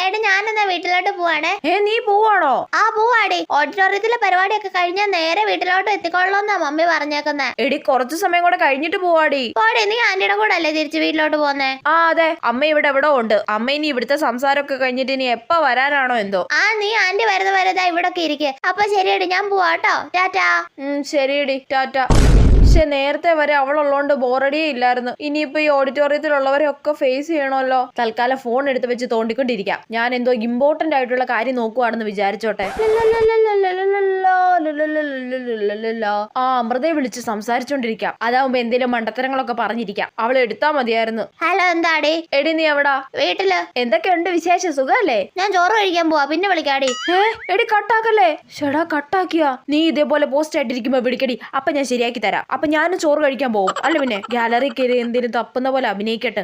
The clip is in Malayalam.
എടാ ഞാനെന്നാ വീട്ടിലോട്ട് പോവാണേ. നീ പോവാണോ? ആ പോവാടി. ഓഡിറ്റോറിയത്തിലെ പരിപാടിയൊക്കെ കഴിഞ്ഞാൽ നേരെ വീട്ടിലോട്ട് എത്തിക്കൊള്ളാന്നാ മമ്മി പറഞ്ഞേക്കുന്നേ. എടി കുറച്ചു സമയം കൂടെ കഴിഞ്ഞിട്ട് പോവാടി. പോടെ, നീ ആന്റിയുടെ കൂടെ അല്ലേ തിരിച്ച് വീട്ടിലോട്ട് പോന്നേ? ആ അതെ, അമ്മ ഇവിടെ എവിടെ ഉണ്ട്. അമ്മ ഇനി ഇവിടുത്തെ സംസാരമൊക്കെ കഴിഞ്ഞിട്ട് ഇനി എപ്പ വരാനാണോ എന്തോ. ആ നീ ആന്റി വരുന്നതാ ഇവിടൊക്കെ ഇരിക്കെ. അപ്പൊ ശരിയടി, ഞാൻ പോവാട്ടോ. ടാറ്റാ. ശരിയടി, ടാറ്റ. പക്ഷെ നേരത്തെ വരെ അവളുള്ളോണ്ട് ബോറടിയേ ഇല്ലായിരുന്നു. ഇനിയിപ്പോ ഈ ഓഡിറ്റോറിയത്തിലുള്ളവരെയൊക്കെ ഫേസ് ചെയ്യണമല്ലോ. തൽക്കാലം ഫോൺ എടുത്ത് വെച്ച് തോണ്ടിക്കൊണ്ടിരിക്കാം. ഞാൻ എന്തോ ഇമ്പോർട്ടന്റ് ആയിട്ടുള്ള കാര്യം നോക്കുവാണെന്ന് വിചാരിച്ചോട്ടെ. ആ അമൃതയെ വിളിച്ച് സംസാരിച്ചോണ്ടിരിക്കാം. അതാവുമ്പോ എന്തേലും മണ്ടത്തരങ്ങളൊക്കെ പറഞ്ഞിരിക്കാം. അവൾ എടുത്താ മതിയായിരുന്നു. ഹലോ, എന്താടി? എടി നീ എവിടാ? വീട്ടില്. എന്തൊക്കെയുണ്ട് വിശേഷം? സുഖല്ലേ? ഞാൻ ചോറ് കഴിക്കാൻ പോവാ, പിന്നെ വിളിക്കാടി. എടി കട്ടാക്കല്ലേ. ഷടാ കട്ടാക്കിയാ നീ ഇതേപോലെ പോസ്റ്റ് ആയിട്ടിരിക്കുമ്പോ വിളിക്കടി. അപ്പൊ ഞാൻ ശരിയാക്കി തരാം. അപ്പൊ ഞാനും ചോറ് കഴിക്കാൻ പോകും. അല്ല പിന്നെ ഗാലറി കയറി എന്തിനും തപ്പുന്ന പോലെ അഭിനയിക്കട്ടെ.